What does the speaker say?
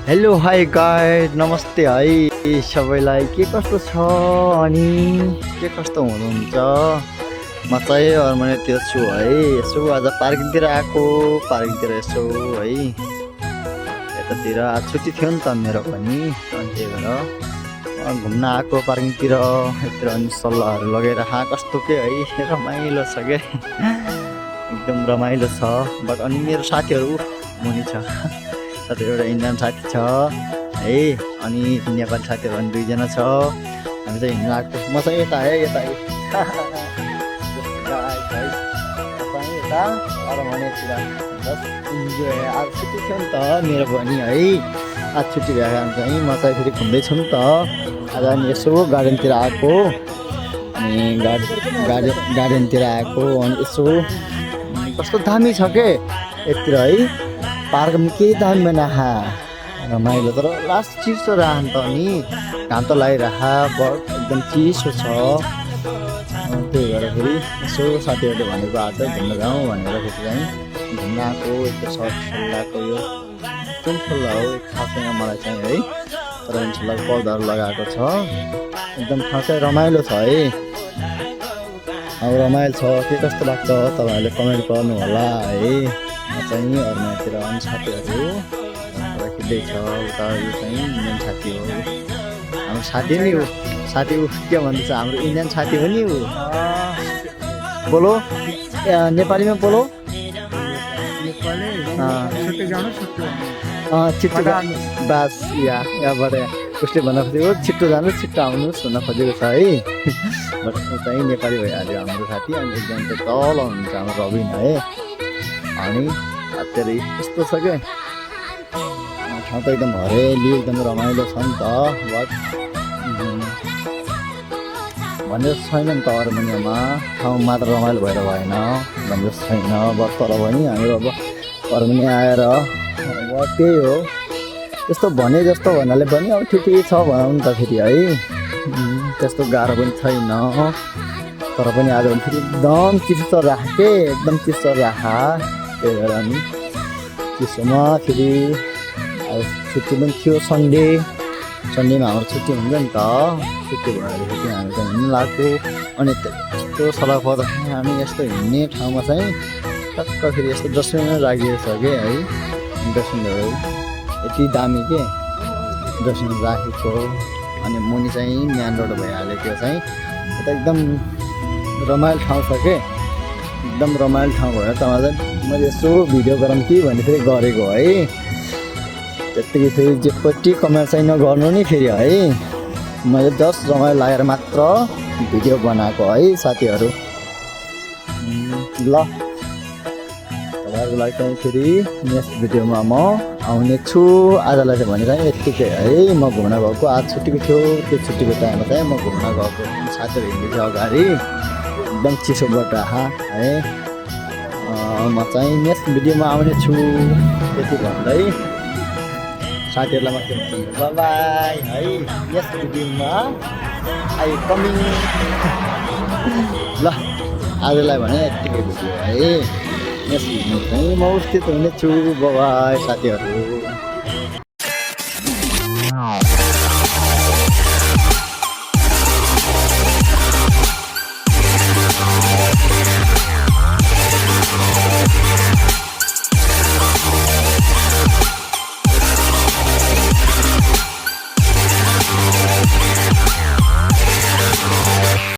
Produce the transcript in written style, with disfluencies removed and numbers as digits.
Hello hi guide नमस्ते है सबैलाई के कस्तो छ अनि के कस्तो हुनुहुन्छ। म चाहिँ अर्मनेतिर छु है। यसो आज पार्किङतिर आएको पार्किङतिर यसो है यतातिर आज छुट्टी थियो नि त मेरो पनि अनि त्यही भएर घुम्न आएको पार्किङतिर यतिर अनि सल्लाहहरू लगेर कस्तो के है रमाइलो छ के एकदम रमाइलो छ। बट अनि मेरो साथीहरू मुनि छ साथी एउटा इन्डियन साथी छ है अनि नेपाली साथीहरू अनि दुईजना छ। हामी चाहिँ हिँड्नु आएको म चाहिँ यता है यता अर्मनेतिर इन्जोय आज छुट्टी थियो नि त मेरो पनि है। आज छुट्टी भएको कारण चाहिँ म चाहिँ फेरि घुम्दैछु नि त आज अनि यसो गार्डनतिर आएको अनि गार्डनतिर आएको अनि यसो कस्तो दामी छ के यतिर है पार्क पनि केही दामी बनाहा रमाइलो तर लास्ट चिसो रह त नि घाम त लगाइरह बट एकदम चिसो छ। त्यही भएर फेरि यसो साथीहरूले भनेको आज घुम्न जाउँ भनेर फेरि चाहिँ घुम्न आएको यस्तो सल्लाहको यो कुन सल्लाह हो थाहा छैन मलाई चाहिँ है तर सल्लाहको पौधाहरू लगाएको छ एकदम ठाउँ चाहिँ रमाइलो छ है। अब रमाइलो छ के कस्तो लाग्छ तपाईँहरूले कमेन्ट गर्नु होला है। चाहिँ अर्मनेतिर अनि साथीहरू खिच्दैछ उता यो चाहिँ इन्डियन साथी हो हाम्रो साथी नि हो साथी के भन्दैछ हाम्रो इन्डियन साथी हो नि हो बोलो नेपालीमा बोलो छिट्टो बास यहाँबाट उसले भन्न खोजेको छिट्टो जानु छिट्टो आउनुहोस् भन्न खोजेको छ है। बट चाहिँ नेपाली भइहाल्यो हाम्रो साथी अनि एकदम चाहिँ तल हुनुहुन्छ हाम्रो रबिन है अनि अत्यारै यस्तो छ क्या ठाउँ त एकदम हरेली एकदम रमाइलो छ नि त बट भन्ने छैन नि त अर्मेनियामा ठाउँ मात्र रमाइलो भएर भएन भन्ने छैन बट तर पनि हामी अब अर्मेनिया आएर अब त्यही हो त्यस्तो भने जस्तो भन्नाले पनि अब ठिकै छ भनौँ नि त फेरि है त्यस्तो गाह्रो पनि छैन तर पनि आज फेरि एकदम चिसो राखेँ एकदम चिसो राखा त्यही भएर अनि चिसोमा फेरि अब छुट्टी पनि थियो सन्डेमा हाम्रो छुट्टी हुन्छ नि त छुट्टी भएर फेरि हामी चाहिँ हिँड्नु लाग्यो अनि यस्तो सल्लाह पर्दाखेरि हामी यस्तो हिँड्ने ठाउँमा चाहिँ टक्क फेरि यस्तो डस्टबिन राखिएको छ कि है डस्टबिनहरू यति दामी के डस्टबिन राखेको अनि मुनि चाहिँ मेन रोड भइहाल्यो चाहिँ यता एकदम रमाइलो ठाउँ छ के एकदम रमाइलो ठाउँ भएर तपाईँलाई मैले यसो भिडियो गरौँ कि भने फेरि गरेको है त्यत्तिकै फेरि जेपट्टि कमेन्ट चाहिँ नगर्नु नि फेरि है मैले जस्ट रमाइलो लागेर मात्र भिडियो बनाएको है साथीहरू ल तपाईँहरूको लागि चाहिँ फेरि नेक्स्ट भिडियोमा म आउने छु। आजलाई चाहिँ भने चाहिँ यत्तिकै है म घुम्न गएको आज छुट्टीको थियो त्यो छुट्टीको टाइममा चाहिँ म घुम्न गएको साथीहरू हिँड्दैछ अगाडि एकदम चिसोबाट है म चाहिँ नेक्स्ट भिडियोमा आउने छु त्यति भन्दै साथीहरूलाई म के भन्छु बाई है नेक्स्ट भिडियोमा आई कमिङ ल आजलाई भने यत्तिकै भिडियो है नेक्स्ट भिडियो चाहिँ म उपस्थित हुनेछु बाई साथीहरू।